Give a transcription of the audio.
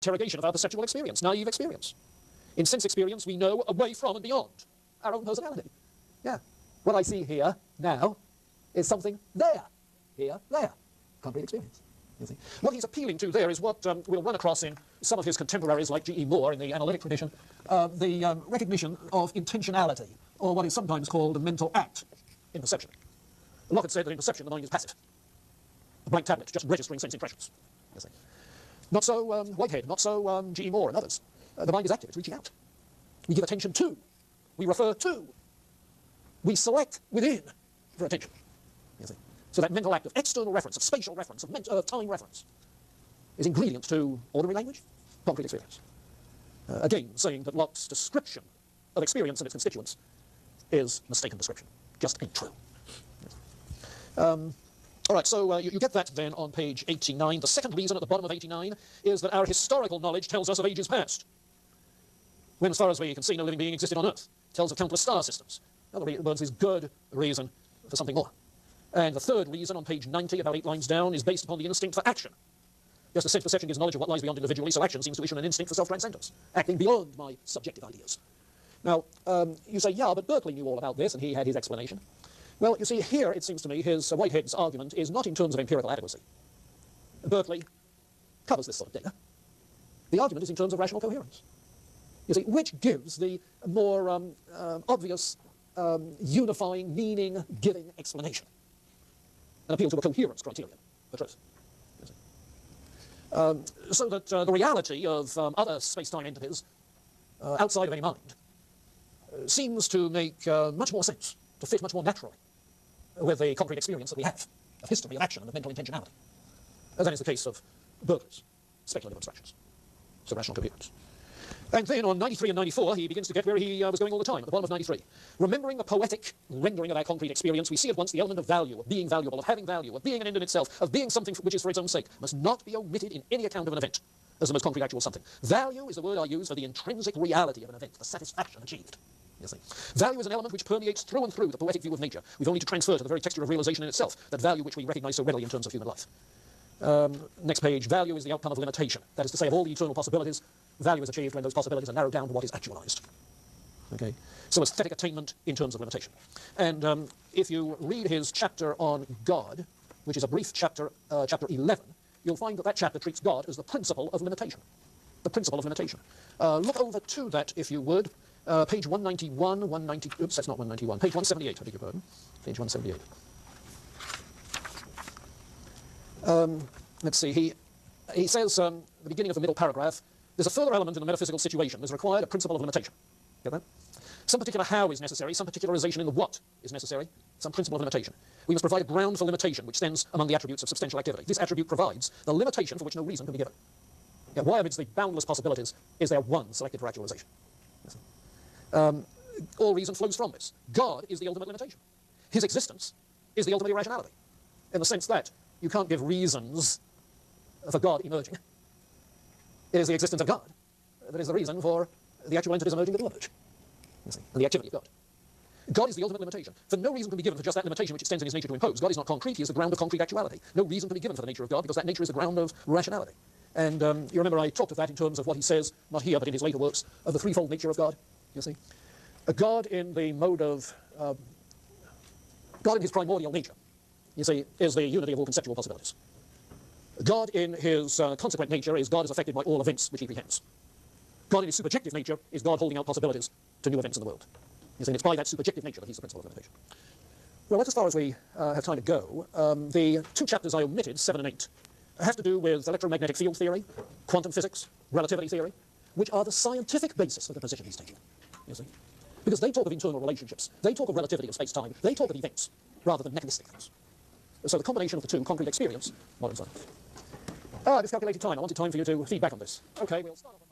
interrogation of our perceptual experience, naive experience. In sense experience, we know away from and beyond our own personality. Yeah. What I see here, now, is something there. Here, there. Concrete experience. You see. What he's appealing to there is what we'll run across in some of his contemporaries, like G.E. Moore in the analytic tradition, the recognition of intentionality, or what is sometimes called a mental act in perception. Locke said that in perception the mind is passive. A blank tablet, just registering sense impressions. You see. Not so Whitehead, not so G.E. Moore and others. The mind is active, it's reaching out. We give attention to, we refer to, we select within for attention. You see. So that mental act of external reference, of spatial reference, of time reference, is ingredient to ordinary language, concrete experience. Again, saying that Locke's description of experience and its constituents is mistaken description, just ain't true. All right, so you get that then on page 89. The second reason at the bottom of 89 is that our historical knowledge tells us of ages past, when, as far as we can see, no living being existed on Earth. It tells of countless star systems. In other words, is good reason for something more. And the third reason on page 90, about 8 lines down, is based upon the instinct for action. Just as sense perception gives knowledge of what lies beyond individually, so action seems to issue an instinct for self-transcendence, acting beyond my subjective ideas. Now, you say, yeah, but Berkeley knew all about this, and he had his explanation. Well, you see, here, it seems to me, his Whitehead's argument is not in terms of empirical adequacy. Berkeley covers this sort of data. The argument is in terms of rational coherence. You see, which gives the more obvious, unifying, meaning-giving explanation. An appeal to a coherence criterion for truth. So that the reality of other space-time entities outside of any mind seems to make much more sense, to fit much more naturally with the concrete experience that we have of history, of action, and of mental intentionality. That is the case of Berkeley's speculative abstractions. So rational coherence. And then on 93 and 94, he begins to get where he was going all the time, at the bottom of 93. Remembering the poetic rendering of our concrete experience, we see at once the element of value, of being valuable, of having value, of being an end in itself, of being something which is for its own sake, must not be omitted in any account of an event as the most concrete actual something. Value is the word I use for the intrinsic reality of an event, the satisfaction achieved. You see. Value is an element which permeates through and through the poetic view of nature. We've only to transfer to the very texture of realization in itself, that value which we recognize so readily in terms of human life. Next page, value is the outcome of limitation. That is to say, of all the eternal possibilities, value is achieved when those possibilities are narrowed down to what is actualized. Okay? So aesthetic attainment in terms of limitation. And if you read his chapter on God, which is a brief chapter, chapter 11, you'll find that that chapter treats God as the principle of limitation. The principle of limitation. Look over to that, if you would. Page 191, oops, that's not 191, page 178, I beg your pardon. Page 178. Let's see, he says, at the beginning of the middle paragraph, there's a further element in the metaphysical situation. There's required a principle of limitation. Get that? Some particular how is necessary, some particularization in the what is necessary, some principle of limitation. We must provide a ground for limitation, which stands among the attributes of substantial activity. This attribute provides the limitation for which no reason can be given. Yet why amidst the boundless possibilities is there one selected for actualization? All reason flows from this. God is the ultimate limitation. His existence is the ultimate irrationality, in the sense that you can't give reasons for God emerging. It is the existence of God that is the reason for the actual entities emerging that will emerge, you see, and the activity of God. God is the ultimate limitation. For no reason can be given for just that limitation which extends in his nature to impose. God is not concrete, he is the ground of concrete actuality. No reason can be given for the nature of God, because that nature is the ground of rationality. And you remember I talked of that in terms of what he says, not here, but in his later works, of the threefold nature of God, you see. A God in the mode of, God in his primordial nature, you see, is the unity of all conceptual possibilities. God in his consequent nature is God is affected by all events which he prehends. God in his subjective nature is God holding out possibilities to new events in the world. You see, and it's by that subjective nature that he's the principle of limitation. Well, that's as far as we have time to go. The two chapters I omitted, 7 and 8, have to do with electromagnetic field theory, quantum physics, relativity theory, which are the scientific basis of the position he's taking, you see. Because they talk of internal relationships, they talk of relativity of space-time, they talk of events, rather than mechanistic things. So the combination of the two, concrete experience, modern science. I've calculated time. I wanted time for you to feed back on this. Okay, we'll start off.